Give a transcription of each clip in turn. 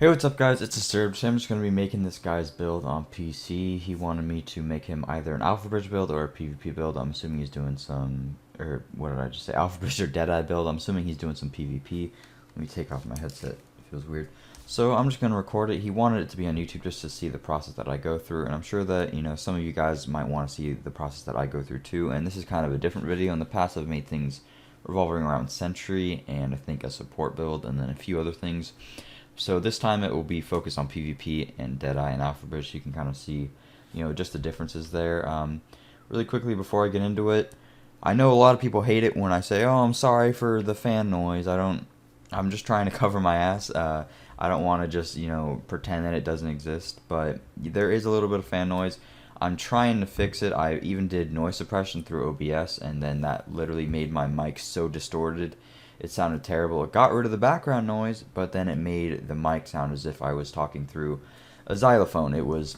Hey, what's up guys, it's DisturbedX. I'm just going to be making this guy's build on PC. He wanted me to make him either an Alpha Bridge build or a PvP build. I'm assuming he's doing some, or what did I just say, Alpha Bridge or Deadeye build. I'm assuming he's doing some PvP. Let me take off my headset, it feels weird. So I'm just going to record it. He wanted it to be on YouTube just to see the process that I go through. And I'm sure that, some of you guys might want to see the process that I go through too. And this is kind of a different video. In the past I've made things revolving around Sentry and I think a support build and then a few other things. So this time it will be focused on PvP and Deadeye and Alpha Bridge, so you can kind of see, just the differences there. Really quickly before I get into it, I know a lot of people hate it when I say, "Oh, I'm sorry for the fan noise." I'm just trying to cover my ass. I don't want to just, pretend that it doesn't exist, but there is a little bit of fan noise. I'm trying to fix it. I even did noise suppression through OBS, and then that literally made my mic so distorted. It sounded terrible. It got rid of the background noise, but then it made the mic sound as if I was talking through a xylophone. It was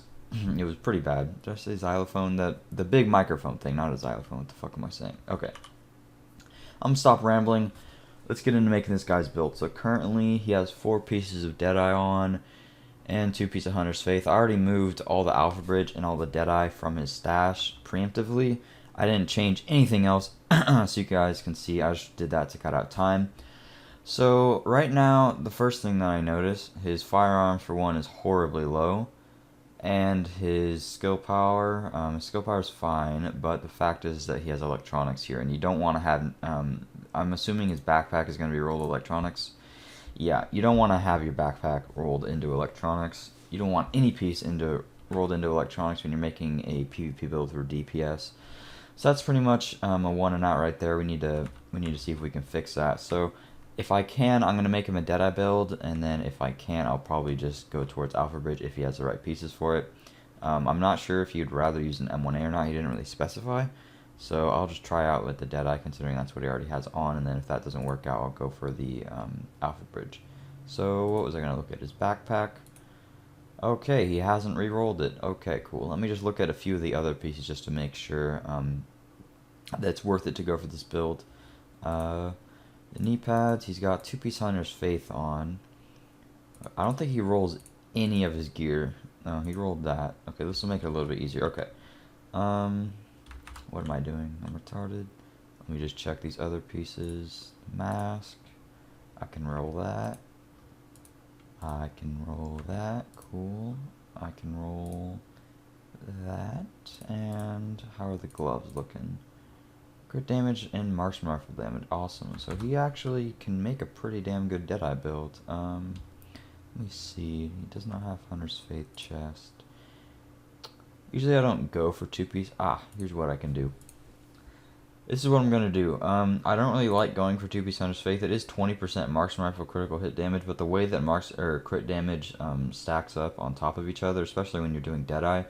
it was pretty bad. Did I say xylophone? The big microphone thing, not a xylophone. What the fuck am I saying? Okay. I'm gonna stop rambling. Let's get into making this guy's build. So currently he has 4 pieces of Deadeye on and 2 pieces of Hunter's Faith. I already moved all the Alpha Bridge and all the Deadeye from his stash preemptively. I didn't change anything else, so you guys can see I just did that to cut out time. So right now, the first thing that I notice, his firearms for one is horribly low, and his skill power is fine, but the fact is that he has electronics here, and you don't want to have, I'm assuming his backpack is going to be rolled electronics. Yeah, you don't want to have your backpack rolled into electronics. You don't want any piece rolled into electronics when you're making a PvP build through DPS. So that's pretty much a 1 and out right there. We need to see if we can fix that. So if I can, I'm gonna make him a Deadeye build, and then if I can't, I'll probably just go towards Alpha Bridge if he has the right pieces for it. I'm not sure if he'd rather use an M1A or not. He didn't really specify. So I'll just try out with the Deadeye, considering that's what he already has on, and then if that doesn't work out, I'll go for the Alpha Bridge. So what was I gonna look at? His backpack. Okay, he hasn't re-rolled it. Okay, cool. Let me just look at a few of the other pieces just to make sure that's worth it to go for this build. The knee pads, he's got 2-piece Hunter's Faith on. I don't think he rolls any of his gear. No, he rolled that. Okay, this will make it a little bit easier. Okay. What am I doing? I'm retarded. Let me just check these other pieces. Mask. I can roll that. I can roll that, cool. I can roll that, and how are the gloves looking? Crit damage and marksman rifle damage, awesome. So he actually can make a pretty damn good Deadeye build. Let me see, he does not have Hunter's Faith chest. Usually I don't go for 2-piece. Here's what I can do. This is what I'm going to do. I don't really like going for 2-piece Hunter's Faith. It is 20% marksman rifle critical hit damage, but the way that crit damage stacks up on top of each other, especially when you're doing Deadeye,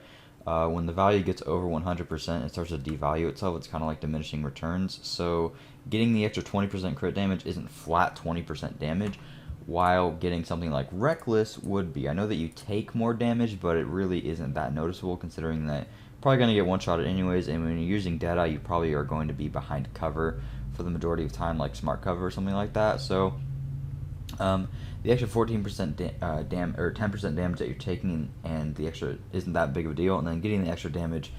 when the value gets over 100%, it starts to devalue itself. It's kind of like diminishing returns. So getting the extra 20% crit damage isn't flat 20% damage, while getting something like Reckless would be. I know that you take more damage, but it really isn't that noticeable, considering that probably going to get one-shotted anyways, and when you're using Deadeye, you probably are going to be behind cover for the majority of time, like smart cover or something like that. So the extra 14% 10% damage that you're taking, and the extra isn't that big of a deal, and then getting the extra damage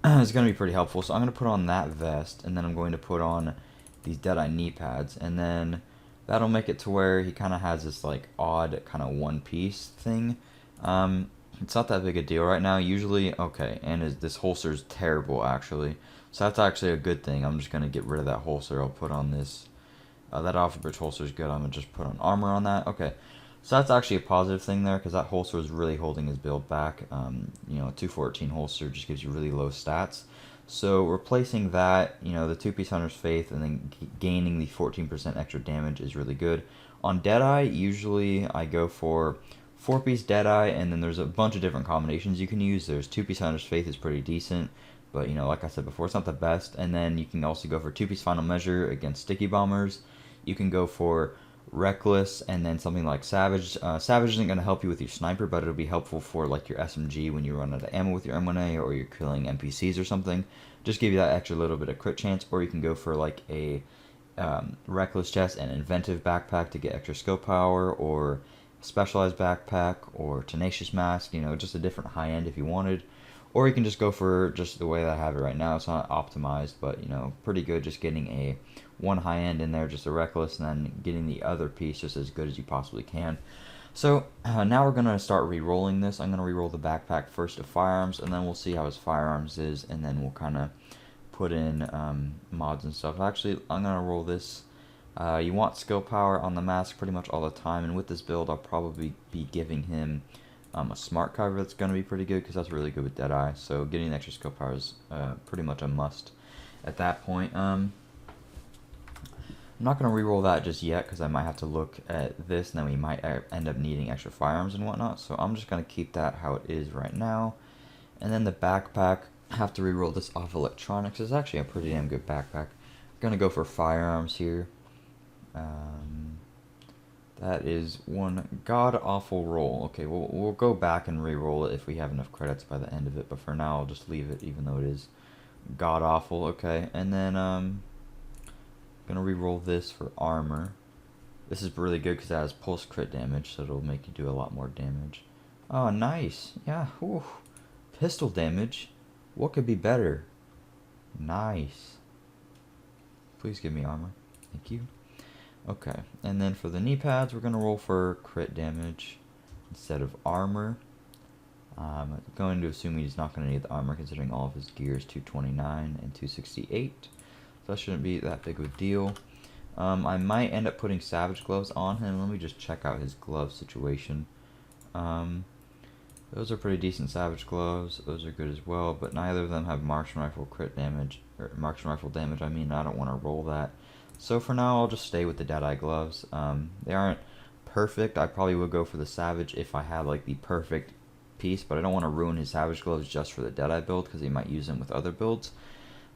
is going to be pretty helpful. So I'm going to put on that vest, and then I'm going to put on these Deadeye knee pads, and then that'll make it to where he kind of has this like odd kind of one-piece thing. It's not that big a deal right now. Usually, okay, and this holster is terrible, actually. So that's actually a good thing. I'm just going to get rid of that holster. I'll put on this. That Alpha Bridge holster is good. I'm going to just put on armor on that. Okay, so that's actually a positive thing there, because that holster is really holding his build back. A 214 holster just gives you really low stats. So replacing that, the 2-piece Hunter's Faith, and then gaining the 14% extra damage is really good. On Deadeye, usually I go for 4-piece Deadeye, and then there's a bunch of different combinations you can use. There's 2-piece Hunter's Faith is pretty decent, but like I said before, it's not the best. And then you can also go for 2-piece Final Measure against sticky bombers. You can go for Reckless, and then something like Savage. Savage isn't going to help you with your sniper, but it'll be helpful for like your SMG when you run out of ammo with your M1A, or you're killing NPCs or something. Just give you that extra little bit of crit chance. Or you can go for like a Reckless chest and Inventive backpack to get extra skill power, or specialized backpack or tenacious mask, you know, just a different high end if you wanted. Or you can just go for just the way that I have it right now. It's not optimized, but, you know, pretty good just getting a one high end in there, just a reckless, and then getting the other piece just as good as you possibly can. So now we're going to start re-rolling this. I'm going to re-roll the backpack first to firearms, and then we'll see how his firearms is, and then we'll kind of put in mods and stuff. Actually, I'm going to roll this. You want skill power on the mask pretty much all the time, and with this build I'll probably be giving him a smart cover that's going to be pretty good, because that's really good with Deadeye. So getting extra skill power is pretty much a must at that point. I'm not going to re-roll that just yet, because I might have to look at this, and then we might end up needing extra firearms and whatnot. So I'm just going to keep that how it is right now. And then the backpack, I have to re-roll this off electronics. It's actually a pretty damn good backpack. I'm going to go for firearms here. That is one god-awful roll. Okay, we'll go back and re-roll it if we have enough credits by the end of it, but for now I'll just leave it even though it is god-awful. Okay, and then I'm gonna re-roll this for armor. This is really good because it has pulse crit damage, so it'll make you do a lot more damage. Oh, nice. Yeah, whew. Pistol damage. What could be better? Nice. Please give me armor. Thank you. Okay, and then for the knee pads, we're going to roll for crit damage instead of armor. I'm going to assume he's not going to need the armor, considering all of his gear is 229 and 268. So that shouldn't be that big of a deal. I might end up putting Savage Gloves on him. Let me just check out his glove situation. Those are pretty decent Savage Gloves. Those are good as well, but neither of them have Marksman Rifle crit damage, or Marksman Rifle damage. I mean, I don't want to roll that. So for now, I'll just stay with the Deadeye gloves. They aren't perfect. I probably would go for the Savage if I had like the perfect piece, but I don't want to ruin his Savage gloves just for the Deadeye build, because he might use them with other builds.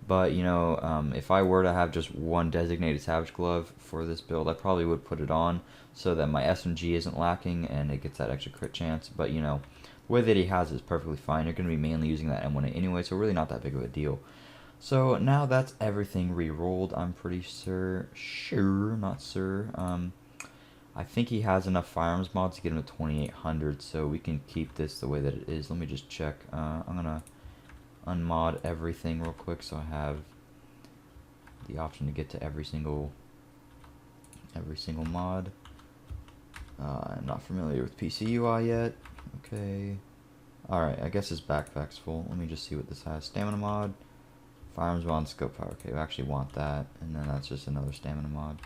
But, you know, if I were to have just one designated Savage glove for this build, I probably would put it on so that my SMG isn't lacking and it gets that extra crit chance. But, you know, the way that he has it is perfectly fine. You're going to be mainly using that M1A anyway, so really not that big of a deal. So now that's everything re-rolled, I'm pretty sure, I think he has enough firearms mods to get him to 2800, so we can keep this the way that it is. Let me just check. I'm gonna unmod everything real quick so I have the option to get to every single mod. I'm not familiar with PC UI yet. Okay. Alright, I guess his backpack's full. Let me just see what this has. Stamina mod. Firearms mod, scope power. Okay, we actually want that, and then that's just another stamina mod.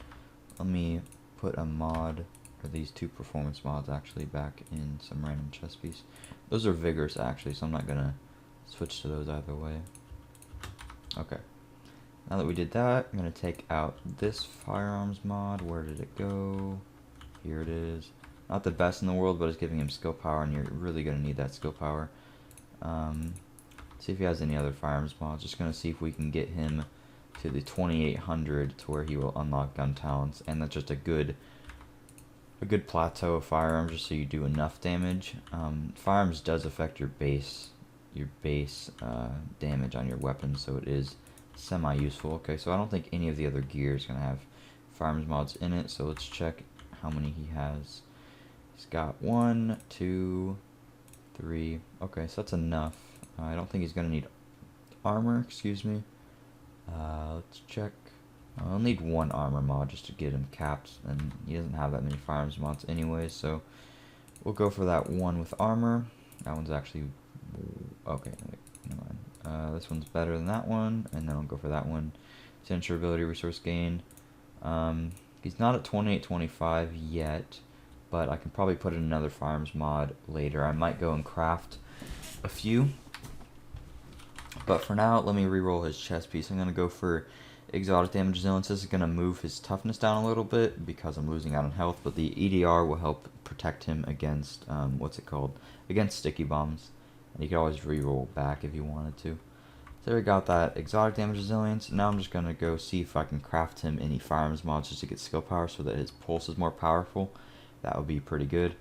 Let me put a mod, or these two performance mods actually, back in some random chest piece. Those are vigorous actually, so I'm not gonna switch to those either way. Okay, now that we did that, I'm gonna take out this firearms mod. Where did it go? Here it is. Not the best in the world, but it's giving him skill power, and you're really gonna need that skill power. See if he has any other firearms mods. Just gonna see if we can get him to the 2800 to where he will unlock gun talents, and that's just a good plateau of firearms, just so you do enough damage. Firearms does affect your base damage on your weapons, so it is semi-useful. Okay, so I don't think any of the other gear is gonna have firearms mods in it. So let's check how many he has. He's got 1, 2, 3. Okay, so that's enough. I don't think he's going to need armor, excuse me. Let's check. I'll need one armor mod just to get him capped, and he doesn't have that many firearms mods anyway, so we'll go for that one with armor. That one's actually... okay, never mind. This one's better than that one, and then I'll go for that one. Signature ability resource gain. He's not at 2825 yet, but I can probably put in another firearms mod later. I might go and craft a few. But for now, let me reroll his chest piece. I'm going to go for exotic damage resilience. This is going to move his toughness down a little bit because I'm losing out on health, but the EDR will help protect him against, against sticky bombs. And you can always reroll back if you wanted to. So there we got that exotic damage resilience. Now I'm just going to go see if I can craft him any firearms mods just to get skill power so that his pulse is more powerful. That would be pretty good.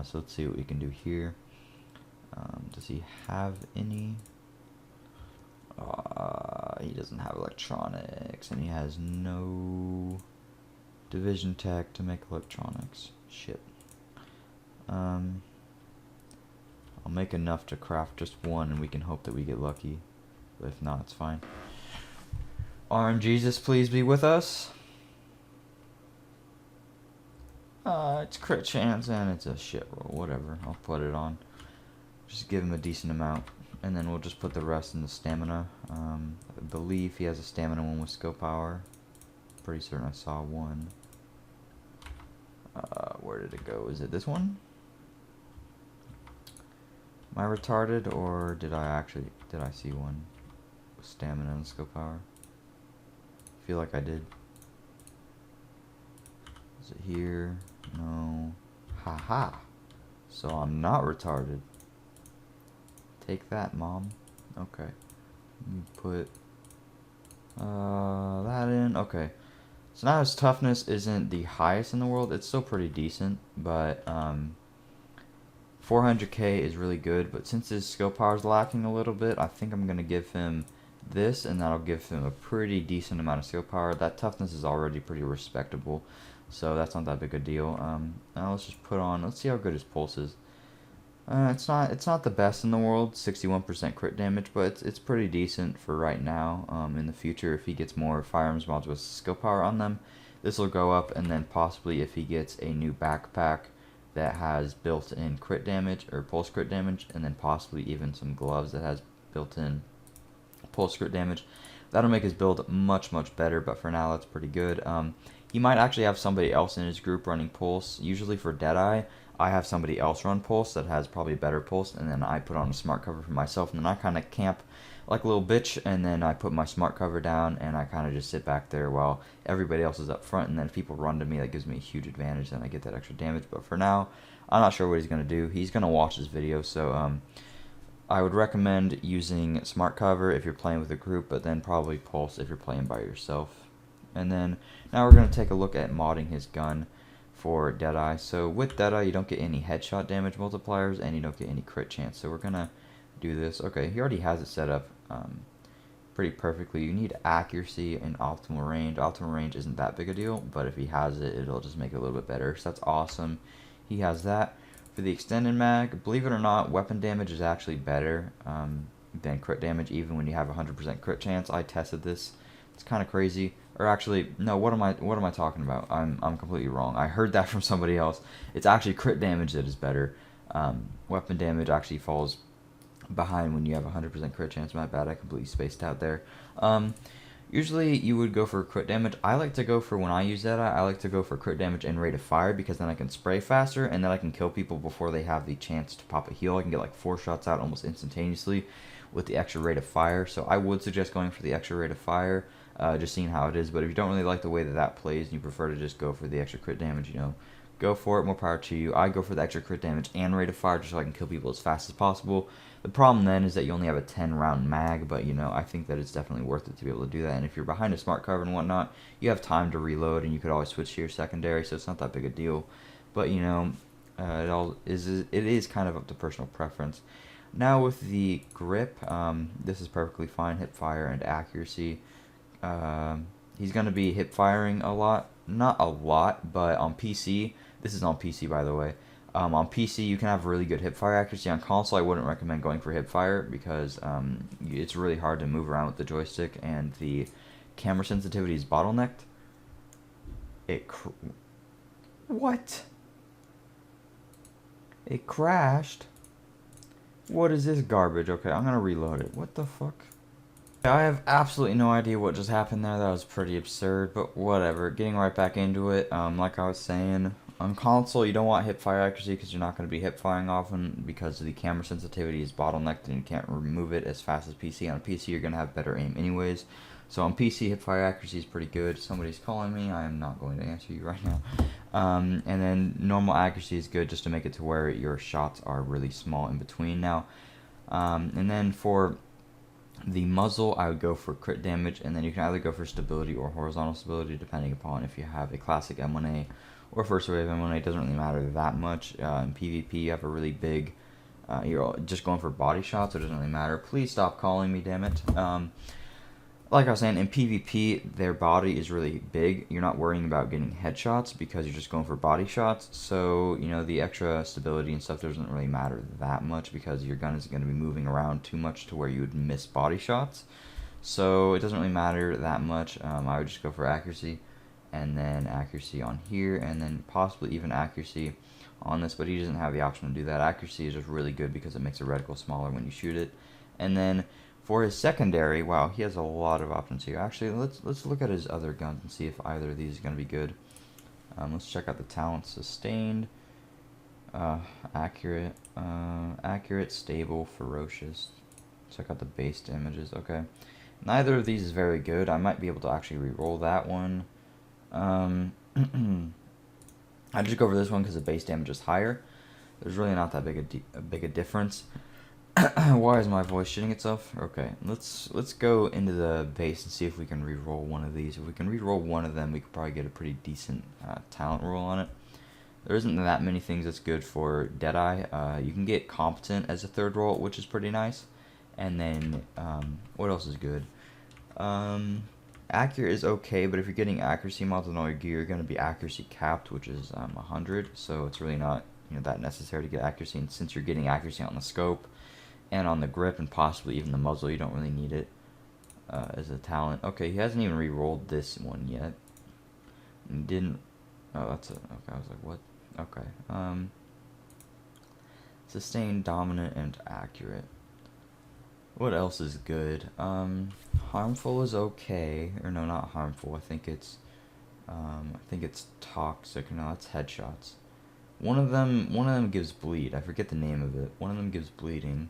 So let's see what we can do here. Does he have any? He doesn't have electronics, and he has no division tech to make electronics. Shit. I'll make enough to craft just one, and we can hope that we get lucky. But if not, it's fine. RNGesus, please be with us. It's crit chance, and it's a shit roll. Whatever, I'll put it on. Just give him a decent amount, and then we'll just put the rest in the stamina. I believe he has a stamina one with skill power. Pretty certain I saw one. Where did it go? Is it this one? Am I retarded, or did I see one with stamina and skill power? I feel like I did. Is it here? No. Haha. So I'm not retarded. Take that, Mom. Okay. Let me put that in. Okay. So now his toughness isn't the highest in the world. It's still pretty decent, but 400k is really good. But since his skill power is lacking a little bit, I think I'm gonna give him this, and that'll give him a pretty decent amount of skill power. That toughness is already pretty respectable, so that's not that big a deal. Now let's just put on. Let's see how good his pulse is. It's not the best in the world, 61% crit damage, but it's pretty decent for right now. In the future, if he gets more firearms mods with skill power on them, this will go up, and then possibly if he gets a new backpack that has built-in crit damage or pulse crit damage, and then possibly even some gloves that has built-in pulse crit damage, that'll make his build much better. But for now, that's pretty good. He might actually have somebody else in his group running pulse. Usually for Deadeye, I have somebody else run pulse that has probably better pulse, and then I put on a smart cover for myself, and then I kind of camp like a little bitch, and then I put my smart cover down, and I kind of just sit back there while everybody else is up front, and then if people run to me, that gives me a huge advantage, and I get that extra damage. But for now, I'm not sure what he's going to do. He's going to watch this video, so I would recommend using smart cover if you're playing with a group, but then probably pulse if you're playing by yourself. And then now we're going to take a look at modding his gun for Deadeye. So with Deadeye, you don't get any headshot damage multipliers, and you don't get any crit chance. So we're gonna do this. Okay, he already has it set up pretty perfectly. You need accuracy and optimal range. Optimal range isn't that big a deal, but if he has it, it'll just make it a little bit better. So that's awesome. He has that. For the extended mag, believe it or not, weapon damage is actually better than crit damage, even when you have 100% crit chance. I tested this. It's kind of crazy. Or actually, no, what am I talking about? I'm completely wrong. I heard that from somebody else. It's actually crit damage that is better. Weapon damage actually falls behind when you have 100% crit chance. My bad, I completely spaced out there. Usually you would go for crit damage. I like to go for, when I use that, I like to go for crit damage and rate of fire, because then I can spray faster, and then I can kill people before they have the chance to pop a heal. I can get like 4 shots out almost instantaneously with the extra rate of fire. So I would suggest going for the extra rate of fire. Just seeing how it is. But if you don't really like the way that plays and you prefer to just go for the extra crit damage, you know, go for it. More power to you. I go for the extra crit damage and rate of fire just so I can kill people as fast as possible. The problem then is that you only have a 10 round mag, but you know, I think that it's definitely worth it to be able to do that. And if you're behind a smart cover and whatnot, you have time to reload, and you could always switch to your secondary, so it's not that big a deal. But you know, it is kind of up to personal preference. Now with the grip, this is perfectly fine. Hip fire and accuracy. He's going to be hip firing a lot. Not a lot, but on PC, this is on PC by the way, on PC you can have really good hip fire accuracy. On console I wouldn't recommend going for hip fire, because it's really hard to move around with the joystick, and the camera sensitivity is bottlenecked. What? It crashed? What is this garbage? Okay, I'm going to reload it. What the fuck? I have absolutely no idea what just happened there. That was pretty absurd, but whatever. Getting right back into it, like I was saying, on console you don't want hip fire accuracy because you're not going to be hip firing often, because the camera sensitivity is bottlenecked and you can't remove it as fast as PC. On PC you're going to have better aim anyways. So on PC, hip fire accuracy is pretty good. Somebody's calling me. I am not going to answer you right now. And then normal accuracy is good, just to make it to where your shots are really small in between now. And then for the muzzle, I would go for crit damage, and then you can either go for stability or horizontal stability, depending upon if you have a classic M1A or first wave M1A. It doesn't really matter that much. In PvP, you have a really big, you're just going for body shots, so it doesn't really matter. Please stop calling me, damn it. like I was saying, in PvP, their body is really big. You're not worrying about getting headshots because you're just going for body shots. So, you know, the extra stability and stuff doesn't really matter that much because your gun isn't going to be moving around too much to where you would miss body shots. So, it doesn't really matter that much. I would just go for accuracy, and then accuracy on here, and then possibly even accuracy on this, but he doesn't have the option to do that. Accuracy is just really good because it makes the reticle smaller when you shoot it. And then for his secondary, wow, he has a lot of options here. Actually, let's look at his other guns and see if either of these is going to be good. Let's check out the talents. Sustained, accurate, accurate, stable, ferocious. Check out the base damages. Okay, neither of these is very good. I might be able to actually re-roll that one. I just go for this one because the base damage is higher. There's really not that big a difference. Why is my voice shitting itself? Okay, let's go into the base and see if we can re-roll one of these. If we can re-roll one of them, we could probably get a pretty decent talent roll on it. There isn't that many things that's good for Deadeye. You can get competent as a third roll, which is pretty nice. And then what else is good? Accurate is okay, but if you're getting accuracy mods on all your gear, you're going to be accuracy capped, which is 100. So it's really not that necessary to get accuracy. And since you're getting accuracy on the scope and on the grip and possibly even the muzzle, you don't really need it as a talent. Okay, he hasn't even re-rolled this one yet. He didn't. Oh, that's a. Okay, I was like, what? Okay. Sustained, dominant, and accurate. What else is good? Harmful is okay, or no, not harmful. I think it's toxic. No, it's headshots. One of them gives bleed. I forget the name of it. One of them gives bleeding.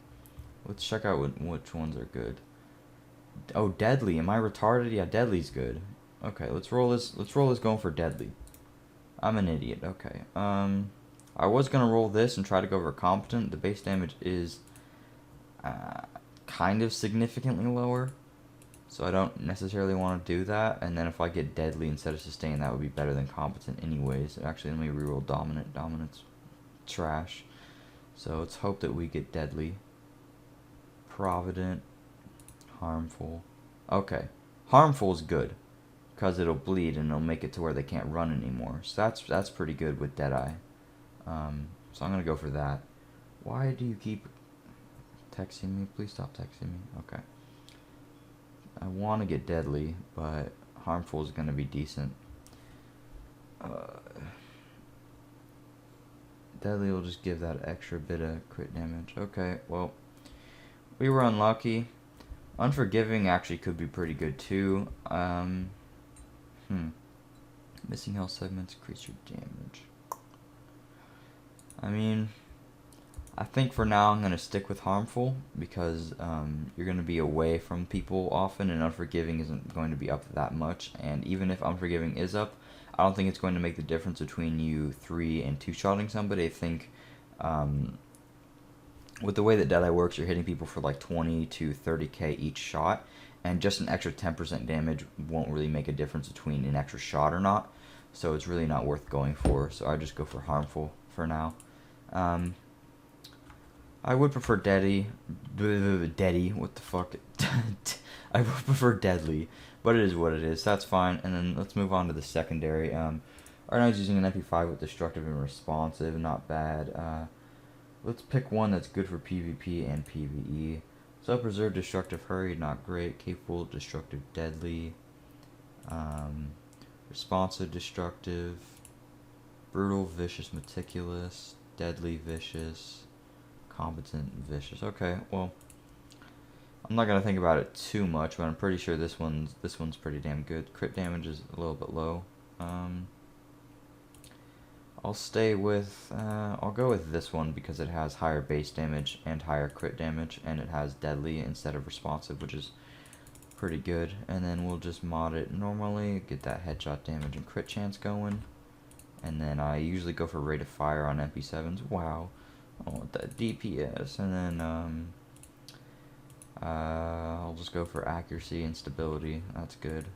Let's check out which ones are good. Oh, deadly. Am I retarded? Yeah, deadly's good. Okay, let's roll this. Let's roll this going for deadly. I'm an idiot. Okay. I was gonna roll this and try to go for competent. The base damage is kind of significantly lower, so I don't necessarily want to do that. And then if I get deadly instead of sustain, that would be better than competent anyways. Actually, let me reroll dominant. Dominant's trash, so let's hope that we get deadly. Provident, harmful. Okay, harmful is good because it'll bleed and it'll make it to where they can't run anymore. So that's pretty good with Deadeye. So I'm gonna go for that. Why do you keep texting me? Please stop texting me. Okay. I want to get deadly, but harmful is going to be decent. Deadly will just give that extra bit of crit damage. Okay, well, we were unlucky. Unforgiving actually could be pretty good too. Missing health segments increase your damage. I mean, I think for now I'm going to stick with harmful because you're going to be away from people often, and unforgiving isn't going to be up that much. And even if unforgiving is up, I don't think it's going to make the difference between you 3 and 2-shotting somebody. I think with the way that Deadeye works, you're hitting people for like 20 to 30k each shot, and just an extra 10% damage won't really make a difference between an extra shot or not. So it's really not worth going for. So I just go for harmful for now. I would prefer Deadly, what the fuck? I would prefer Deadly, but it is what it is. That's fine. And then let's move on to the secondary. Right now he's using an MP5 with destructive and responsive, not bad. Let's pick one that's good for PvP and PvE. So preserve, destructive, hurry, not great. Capable, destructive, deadly. Responsive, destructive. Brutal, vicious, meticulous. Deadly, vicious. Competent, vicious. Okay, well, I'm not gonna think about it too much, but I'm pretty sure this one's pretty damn good. Crit damage is a little bit low. I'll stay with I'll go with this one because it has higher base damage and higher crit damage, and it has deadly instead of responsive, which is pretty good. And then we'll just mod it normally, get that headshot damage and crit chance going. And then I usually go for rate of fire on MP7s. Wow. I want that DPS, and then I'll just go for accuracy and stability. That's good.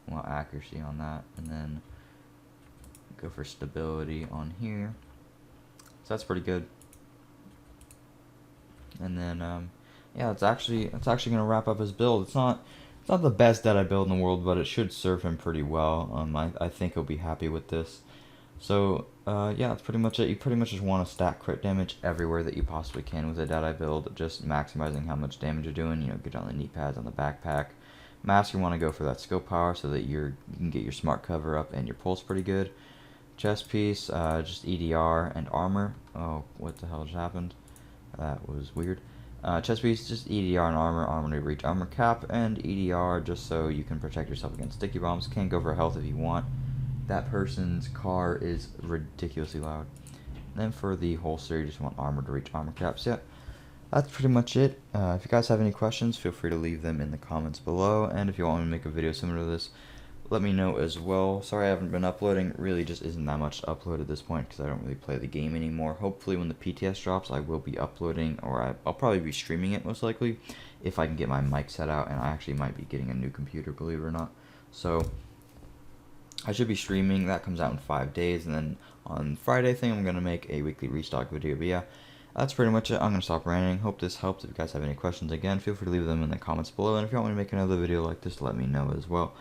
I want accuracy on that, and then go for stability on here. So that's pretty good. And then yeah, it's actually gonna wrap up his build. It's It's not the best Deadeye build in the world, but it should serve him pretty well. I think he'll be happy with this. So, yeah, that's pretty much it. You pretty much just want to stack crit damage everywhere that you possibly can with a Deadeye build, just maximizing how much damage you're doing. You know, get on the knee pads, on the backpack. Mask, you want to go for that skill power so that you can get your smart cover up and your pulse pretty good. Chest piece, just EDR and armor. Oh, what the hell just happened? That was weird. Chest piece, just EDR and armor to reach armor cap, and EDR just so you can protect yourself against sticky bombs. Can't go for health if you want. That person's car is ridiculously loud. And then for the holster, you just want armor to reach armor caps. Yeah, that's pretty much it. If you guys have any questions, feel free to leave them in the comments below. And if you want me to make a video similar to this, let me know as well. Sorry I haven't been uploading. Really just isn't that much to upload at this point because I don't really play the game anymore. Hopefully when the PTS drops, I will be uploading, or I'll probably be streaming it most likely if I can get my mic set out, and I actually might be getting a new computer, believe it or not. So I should be streaming. That comes out in 5 days, and then on Friday, I think I'm going to make a weekly restock video. But yeah, that's pretty much it. I'm going to stop ranting. Hope this helps. If you guys have any questions, again, feel free to leave them in the comments below. And if you want me to make another video like this, let me know as well.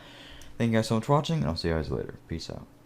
Thank you guys so much for watching, and I'll see you guys later. Peace out.